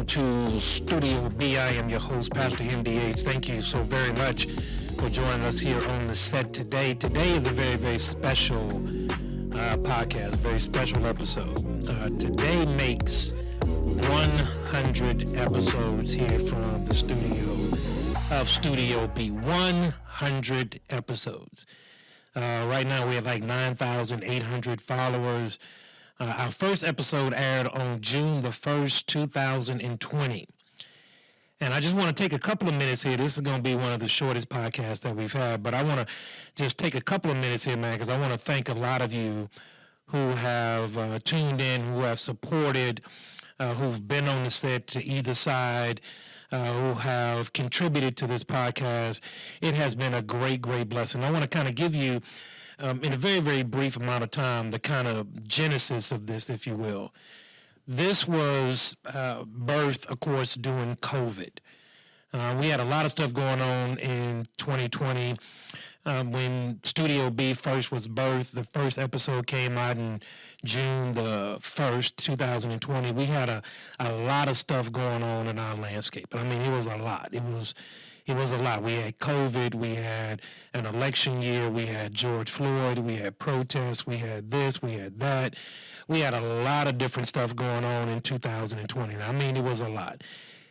welcome to Studio B. I am your host, Pastor MDH. Thank you so very much for joining us here on the set today. Today is a very, very special podcast, very special episode. Today makes 100 episodes here from the studio of Studio B. 100 episodes. Right now we have like 9,800 followers. Our first episode aired on June the 1st, 2020. And I just want to take a couple of minutes here. This is going to be one of the shortest podcasts that we've had, but I want to just take a couple of minutes here, man, because I want to thank a lot of you who have tuned in, who have supported, who've been on the set to either side, who have contributed to this podcast. It has been a great, great blessing. I want to kind of give you, in a very, very brief amount of time, the kind of genesis of this, if you will. This was birthed, of course, during COVID. We had a lot of stuff going on in 2020. When Studio B first was birthed, the first episode came out in June the 1st, 2020. We had a lot of stuff going on in our landscape. I mean, it was a lot. It was a lot. We had COVID, we had an election year, we had George Floyd, we had protests, we had this, we had that. We had a lot of different stuff going on in 2020. I mean, it was a lot.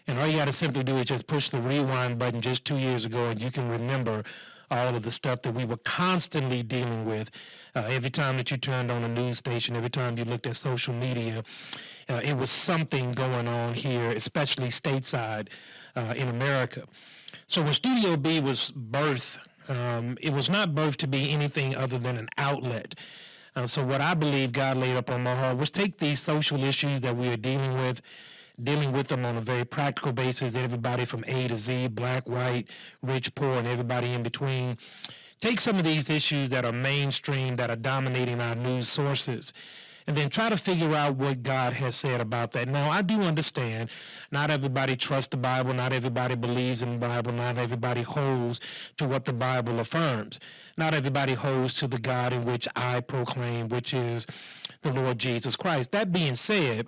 And all you got to simply do is just push the rewind button just 2 years ago, and you can remember all of the stuff that we were constantly dealing with. Every time that you turned on a news station, every time you looked at social media, it was something going on here, especially stateside in America. So when Studio B was birthed, it was not birthed to be anything other than an outlet. So what I believe God laid up on my heart was take these social issues that we are dealing with them on a very practical basis, everybody from A to Z, black, white, rich, poor, and everybody in between. Take some of these issues that are mainstream, that are dominating our news sources, and then try to figure out what God has said about that. Now, I do understand not everybody trusts the Bible, not everybody believes in the Bible, not everybody holds to what the Bible affirms. Not everybody holds to the God in which I proclaim, which is the Lord Jesus Christ. That being said,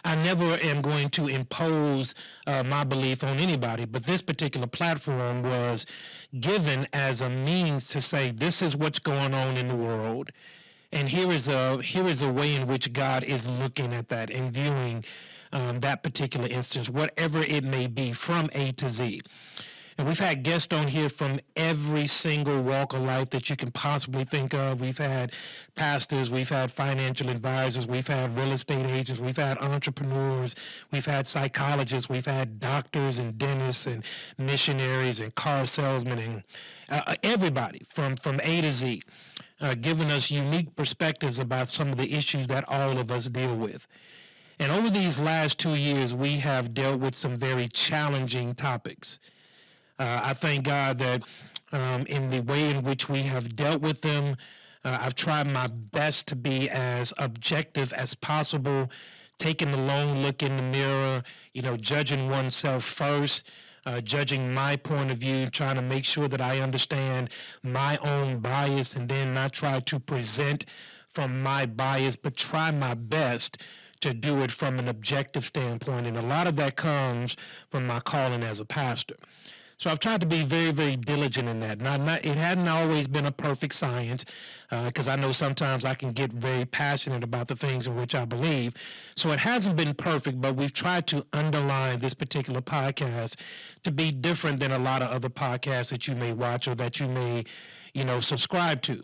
I never am going to impose my belief on anybody, but this particular platform was given as a means to say, this is what's going on in the world. And here is a way in which God is looking at that and viewing that particular instance, whatever it may be, from A to Z. And we've had guests on here from every single walk of life that you can possibly think of. We've had pastors, we've had financial advisors, we've had real estate agents, we've had entrepreneurs, we've had psychologists, we've had doctors and dentists and missionaries and car salesmen and everybody from A to Z. Giving us unique perspectives about some of the issues that all of us deal with. And over these last 2 years, we have dealt with some very challenging topics. I thank God that in the way in which we have dealt with them, I've tried my best to be as objective as possible, taking a long look in the mirror, judging oneself first, judging my point of view, trying to make sure that I understand my own bias and then not try to present from my bias, but try my best to do it from an objective standpoint. And a lot of that comes from my calling as a pastor. So I've tried to be very, very diligent in that. It hadn't always been a perfect science, because I know sometimes I can get very passionate about the things in which I believe. So it hasn't been perfect, but we've tried to underline this particular podcast to be different than a lot of other podcasts that you may watch or that you may, subscribe to.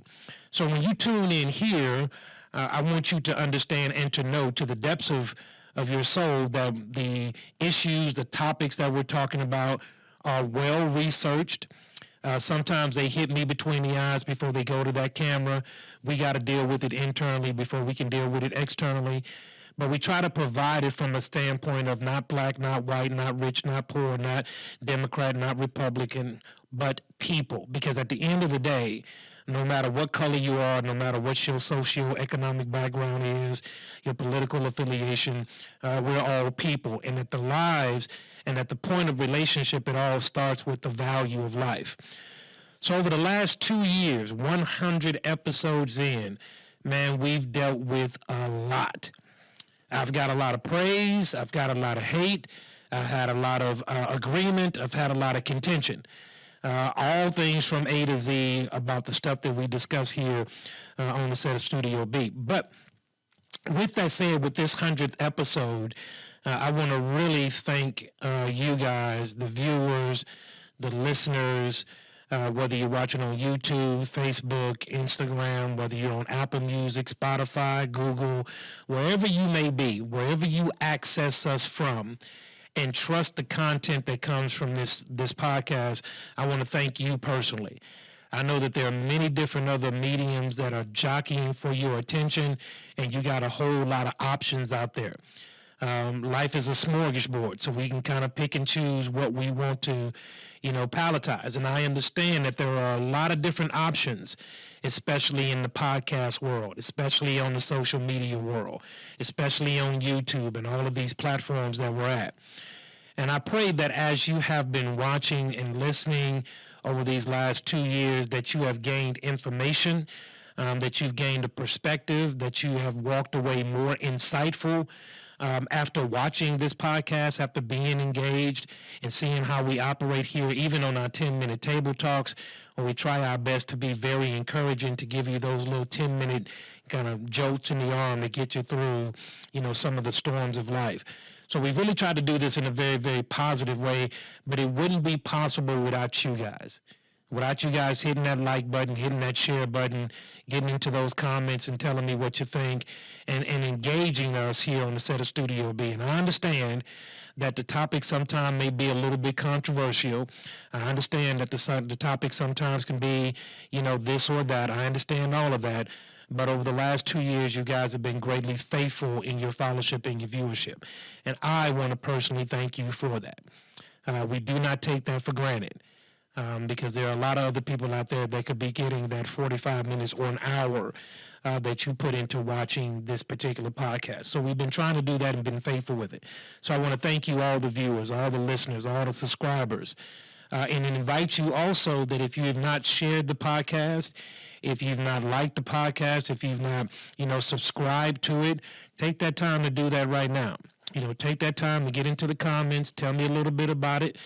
So when you tune in here, I want you to understand and to know to the depths of your soul that the issues, the topics that we're talking about are well researched. Sometimes they hit me between the eyes before they go to that camera. We got to deal with it internally before we can deal with it externally. But we try to provide it from a standpoint of not black, not white, not rich, not poor, not Democrat, not Republican, but people. Because at the end of the day, no matter what color you are, no matter what your socioeconomic background is, your political affiliation, we're all people. And at the lives and at the point of relationship, it all starts with the value of life. So over the last 2 years, 100 episodes in, man, we've dealt with a lot. I've got a lot of praise. I've got a lot of hate. I've had a lot of agreement. I've had a lot of contention. All things from A to Z about the stuff that we discuss here on the set of Studio B. But with that said, with this 100th episode, I want to really thank you guys, the viewers, the listeners, whether you're watching on YouTube, Facebook, Instagram, whether you're on Apple Music, Spotify, Google, wherever you may be, wherever you access us from, and trust the content that comes from this podcast, I want to thank you personally. I know that there are many different other mediums that are jockeying for your attention, and you got a whole lot of options out there. Life is a smorgasbord, so we can kind of pick and choose what we want to, palletize. And I understand that there are a lot of different options, especially in the podcast world, especially on the social media world, especially on YouTube and all of these platforms that we're at. And I pray that as you have been watching and listening over these last 2 years, that you have gained information, that you've gained a perspective, that you have walked away more insightful after watching this podcast, after being engaged and seeing how we operate here, even on our 10-minute table talks, where we try our best to be very encouraging, to give you those little 10-minute kind of jolts in the arm to get you through, some of the storms of life. So we've really tried to do this in a very, very positive way, but it wouldn't be possible without you guys. Without you guys hitting that like button, hitting that share button, getting into those comments and telling me what you think, and engaging us here on the set of Studio B. And I understand that the topic sometimes may be a little bit controversial. I understand that the topic sometimes can be, this or that. I understand all of that. But over the last 2 years, you guys have been greatly faithful in your fellowship and your viewership. And I want to personally thank you for that. We do not take that for granted. Because there are a lot of other people out there that could be getting that 45 minutes or an hour that you put into watching this particular podcast. So we've been trying to do that and been faithful with it. So I want to thank you, all the viewers, all the listeners, all the subscribers, and invite you also that if you have not shared the podcast, if you've not liked the podcast, if you've not, subscribed to it, take that time to do that right now. Take that time to get into the comments, tell me a little bit about it,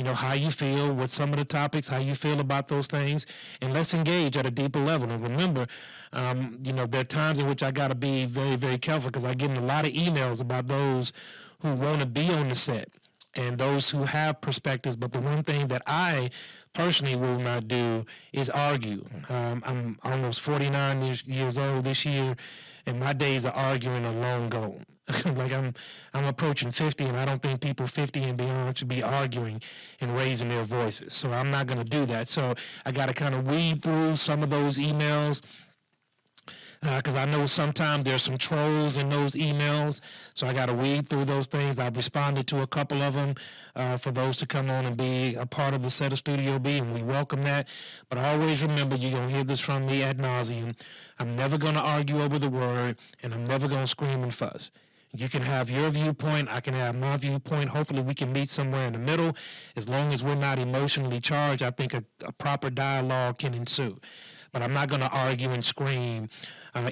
how you feel, what some of the topics, how you feel about those things, and let's engage at a deeper level. And remember, there are times in which I got to be very, very careful because I get a lot of emails about those who want to be on the set and those who have perspectives. But the one thing that I personally will not do is argue. I'm almost 49 years old this year, and my days of arguing are long gone. Like I'm approaching 50, and I don't think people 50 and beyond should be arguing and raising their voices. So I'm not going to do that. So I got to kind of weed through some of those emails because I know sometimes there's some trolls in those emails. So I got to weed through those things. I've responded to a couple of them for those to come on and be a part of the set of Studio B, and we welcome that. But always remember, you're going to hear this from me ad nauseum. I'm never going to argue over the word, and I'm never going to scream and fuss. You can have your viewpoint, I can have my viewpoint. Hopefully we can meet somewhere in the middle. As long as we're not emotionally charged, I think a proper dialogue can ensue. But I'm not going to argue and scream,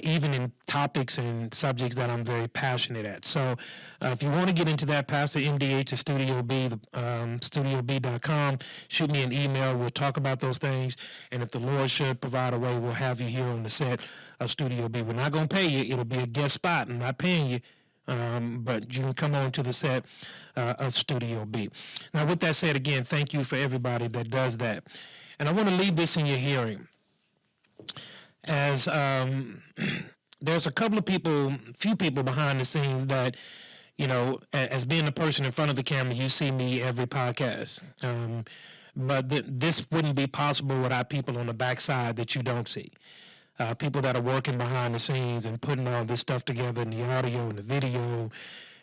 even in topics and subjects that I'm very passionate at. So if you want to get into that, Pastor MDH at Studio B, StudioB.com. Shoot me an email. We'll talk about those things. And if the Lord should provide a way, we'll have you here on the set of Studio B. We're not going to pay you. It'll be a guest spot. I'm not paying you. But you can come on to the set of Studio B. Now, with that said, again, thank you for everybody that does that. And I want to leave this in your hearing. As there's a few people behind the scenes that, as being a person in front of the camera, you see me every podcast. But this wouldn't be possible without people on the backside that you don't see. People that are working behind the scenes and putting all this stuff together, in the audio and the video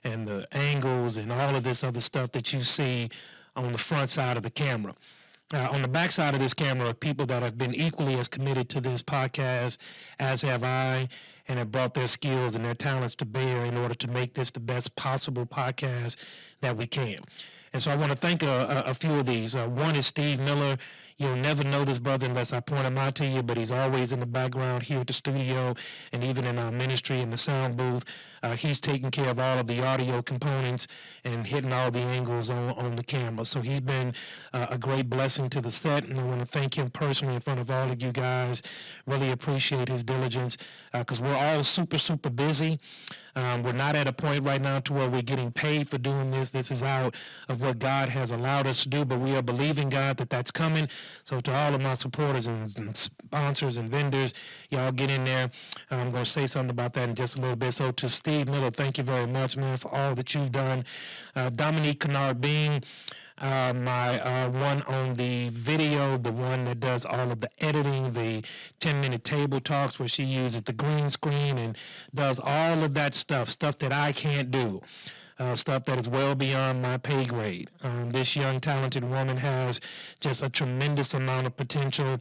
and the angles and all of this other stuff that you see on the front side of the camera. On the back side of this camera are people that have been equally as committed to this podcast as have I, and have brought their skills and their talents to bear in order to make this the best possible podcast that we can. And so I want to thank a few of these. One is Steve Miller. You'll never know this brother unless I point him out to you, but he's always in the background here at the studio and even in our ministry in the sound booth. He's taking care of all of the audio components and hitting all the angles on the camera. So he's been a great blessing to the set, and I want to thank him personally in front of all of you guys. Really appreciate his diligence because we're all super, super busy. We're not at a point right now to where we're getting paid for doing this. This is out of what God has allowed us to do, but we are believing God that that's coming. So to all of my supporters and sponsors and vendors, y'all get in there. I'm going to say something about that in just a little bit. So to Steve Miller, thank you very much, man, for all that you've done. Dominique Kennard Bean, my one on the video, the one that does all of the editing, the 10-minute table talks where she uses the green screen and does all of that stuff that I can't do. Stuff that is well beyond my pay grade. This young, talented woman has just a tremendous amount of potential.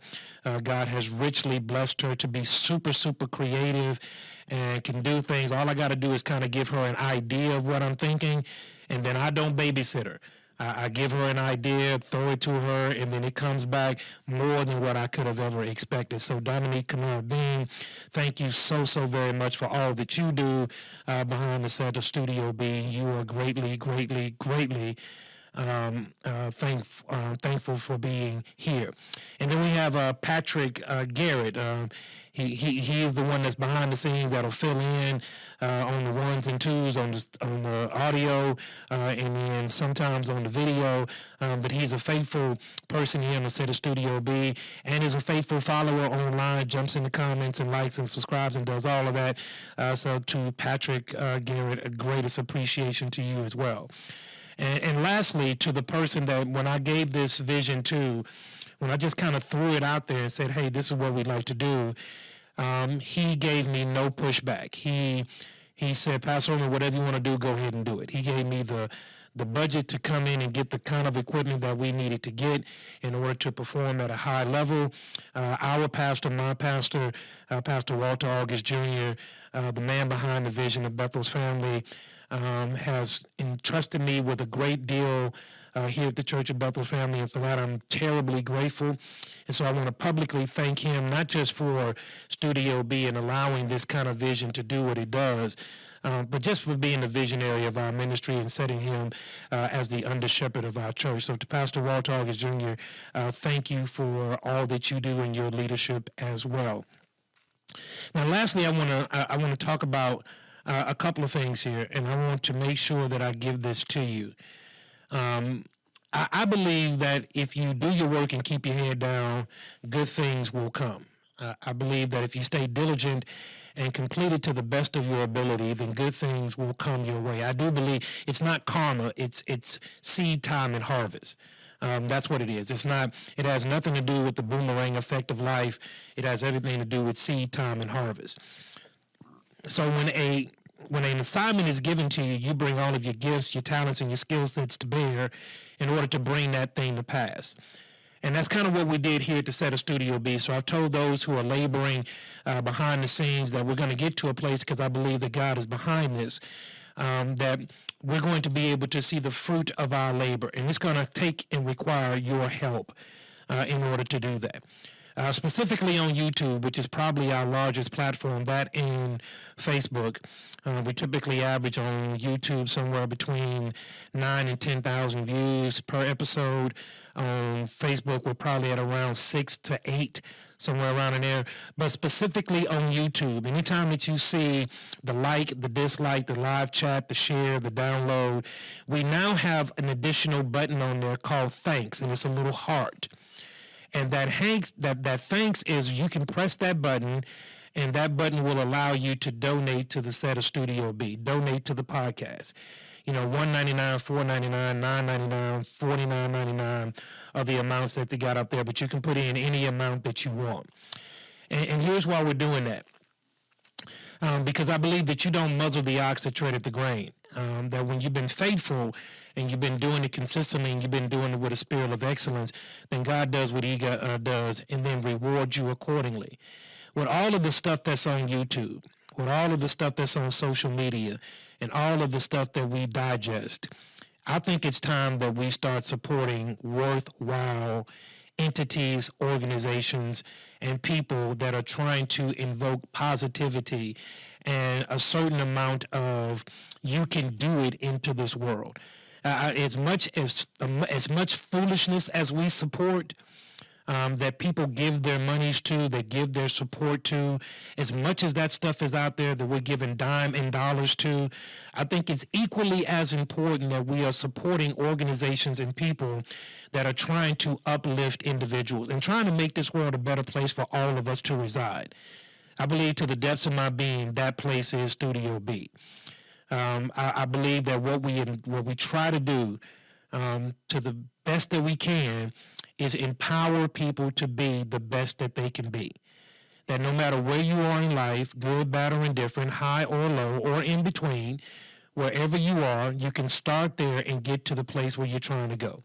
God has richly blessed her to be super, super creative and can do things. All I got to do is kind of give her an idea of what I'm thinking, and then I don't babysit her. I give her an idea, throw it to her, and then it comes back more than what I could have ever expected. So Dominique Kennard Bean, thank you so, so very much for all that you do behind the set of Studio B. You are greatly, greatly, greatly thankful for being here. And then we have Patrick Garrett. He is the one that's behind the scenes that'll fill in on the ones and twos on the audio and then sometimes on the video. But he's a faithful person here on the set of Studio B and is a faithful follower online, jumps in the comments and likes and subscribes and does all of that. So to Patrick Garrett, a greatest appreciation to you as well. And lastly, to the person that when I gave this vision to, when I just kind of threw it out there and said, hey, this is what we'd like to do, he gave me no pushback. He said, Pastor Holman, whatever you want to do, go ahead and do it. He gave me the budget to come in and get the kind of equipment that we needed to get in order to perform at a high level. Our pastor, my pastor, Pastor Walter August Jr., the man behind the vision of Bethel's Family, has entrusted me with a great deal here at the Church of Bethel's Family, and for that I'm terribly grateful. And so I want to publicly thank him, not just for Studio B and allowing this kind of vision to do what it does, but just for being the visionary of our ministry and setting him as the under-shepherd of our church. So to Pastor Walter August Jr., thank you for all that you do in your leadership as well. Now, lastly, I want to talk about a couple of things here, and I want to make sure that I give this to you. I believe that if you do your work and keep your head down, good things will come. I believe that if you stay diligent and complete it to the best of your ability, then good things will come your way. I do believe it's not karma, it's seed time and harvest. That's what it is. It has nothing to do with the boomerang effect of life. It has everything to do with seed time and harvest. So when an assignment is given to you, you bring all of your gifts, your talents, and your skill sets to bear in order to bring that thing to pass. And that's kind of what we did here at the set of Studio B. So I've told those who are laboring behind the scenes that we're going to get to a place, because I believe that God is behind this, that we're going to be able to see the fruit of our labor. And it's going to take and require your help in order to do that. Specifically on YouTube, which is probably our largest platform, that and Facebook. We typically average on YouTube somewhere between 9,000 and 10,000 views per episode. On Facebook, we're probably at around 6 to 8, somewhere around in there. But specifically on YouTube, anytime that you see the like, the dislike, the live chat, the share, the download, we now have an additional button on there called thanks, and it's a little heart. And that thanks is you can press that button, and that button will allow you to donate to the set of Studio B, donate to the podcast. You know, $1.99, $4.99, $9.99, $49.99 are the amounts that they got up there, but you can put in any amount that you want. And here's why we're doing that. Because I believe that you don't muzzle the ox that treadeth the grain. That when you've been faithful and you've been doing it consistently and you've been doing it with a spirit of excellence, then God does what he does and then rewards you accordingly. With all of the stuff that's on YouTube, with all of the stuff that's on social media, and all of the stuff that we digest, I think it's time that we start supporting worthwhile entities, organizations, and people that are trying to invoke positivity and a certain amount of you can do it into this world. As much foolishness as we support, that people give their monies to, that give their support to, as much as that stuff is out there that we're giving dime and dollars to, I think it's equally as important that we are supporting organizations and people that are trying to uplift individuals and trying to make this world a better place for all of us to reside. I believe to the depths of my being that place is Studio B. I believe that what we try to do to the best that we can is empower people to be the best that they can be. That no matter where you are in life, good, bad, or indifferent, high or low, or in between, wherever you are, you can start there and get to the place where you're trying to go.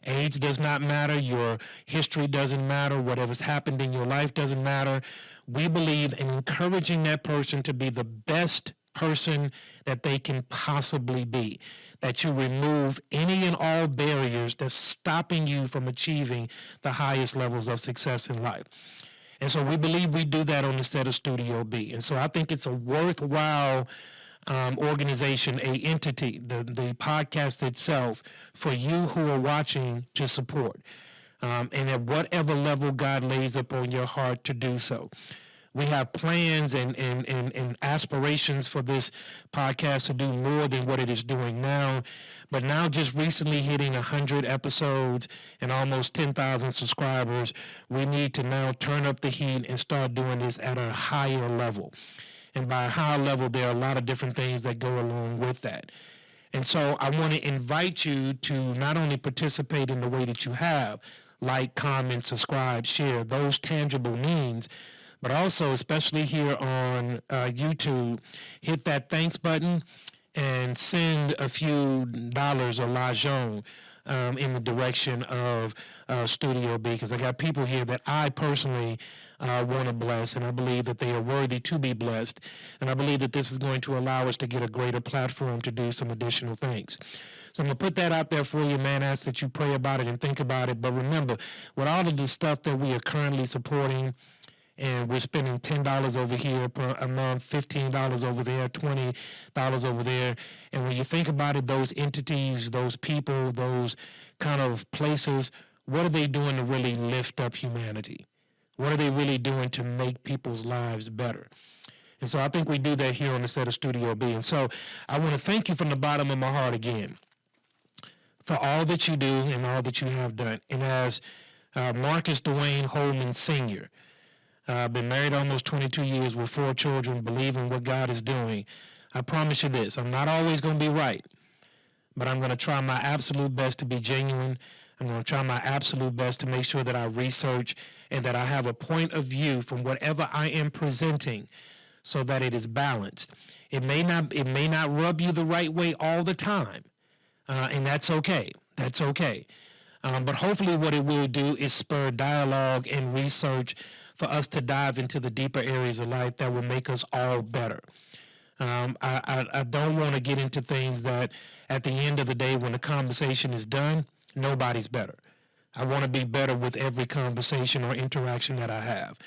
Age does not matter. Your history doesn't matter. Whatever's happened in your life doesn't matter. We believe in encouraging that person to be the best person that they can possibly be, that you remove any and all barriers that's stopping you from achieving the highest levels of success in life. And so we believe we do that on the set of Studio B. And so I think it's a worthwhile organization, a entity, the podcast itself, for you who are watching to support. And at whatever level God lays upon your heart to do so. We have plans and aspirations for this podcast to do more than what it is doing now. But now just recently hitting 100 episodes and almost 10,000 subscribers, we need to now turn up the heat and start doing this at a higher level. And by a higher level, there are a lot of different things that go along with that. And so I want to invite you to not only participate in the way that you have, like, comment, subscribe, share, those tangible means, but also, especially here on YouTube, hit that thanks button and send a few dollars or l'argent in the direction of Studio B, because I got people here that I personally want to bless, and I believe that they are worthy to be blessed, and I believe that this is going to allow us to get a greater platform to do some additional things. So I'm going to put that out there for you, man. Ask that you pray about it and think about it. But remember, with all of the stuff that we are currently supporting, and we're spending $10 over here per a month, $15 over there, $20 over there. And when you think about it, those entities, those people, those kind of places, what are they doing to really lift up humanity? What are they really doing to make people's lives better? And so I think we do that here on the set of Studio B. And so I want to thank you from the bottom of my heart again for all that you do and all that you have done. And as Marcus Dwayne Holman Sr., been married almost 22 years with 4 children, believe in what God is doing. I promise you this, I'm not always going to be right, but I'm going to try my absolute best to be genuine. I'm going to try my absolute best to make sure that I research and that I have a point of view from whatever I am presenting so that it is balanced. It may not rub you the right way all the time, and that's okay. That's okay. But hopefully what it will do is spur dialogue and research for us to dive into the deeper areas of life that will make us all better. I don't want to get into things that at the end of the day, when the conversation is done, nobody's better. I want to be better with every conversation or interaction that I have.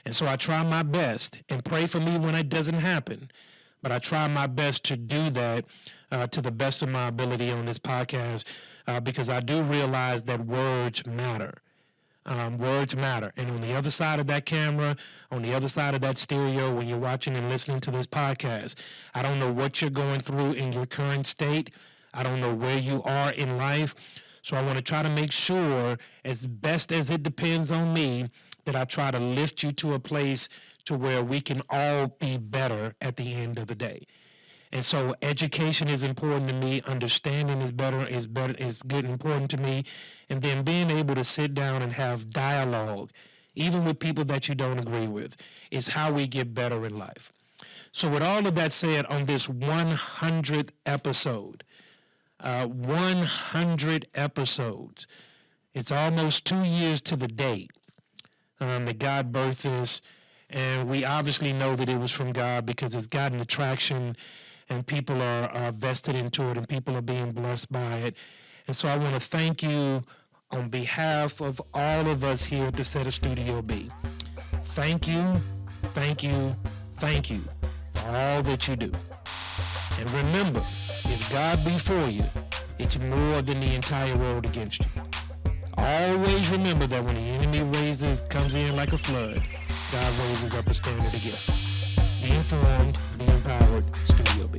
And so I try my best, and pray for me when it doesn't happen, but I try my best to do that to the best of my ability on this podcast, because I do realize that words matter. Words matter. And on the other side of that camera, on the other side of that stereo, when you're watching and listening to this podcast, I don't know what you're going through in your current state. I don't know where you are in life. So I want to try to make sure, as best as it depends on me, that I try to lift you to a place to where we can all be better at the end of the day. And so education is important to me. Understanding is good and important to me. And then being able to sit down and have dialogue, even with people that you don't agree with, is how we get better in life. So with all of that said, on this 100th episode, 100 episodes, it's almost 2 years to the date that God birthed this. And we obviously know that it was from God because it's gotten attraction and people are vested into it and people are being blessed by it. And so I want to thank you on behalf of all of us here at the Set of Studio B, thank you, thank you, thank you for all that you do. And remember, if God be for you, it's more than the entire world against you. Always remember that when the enemy comes in like a flood, God raises up a standard against him. Be informed, be empowered, Studio B.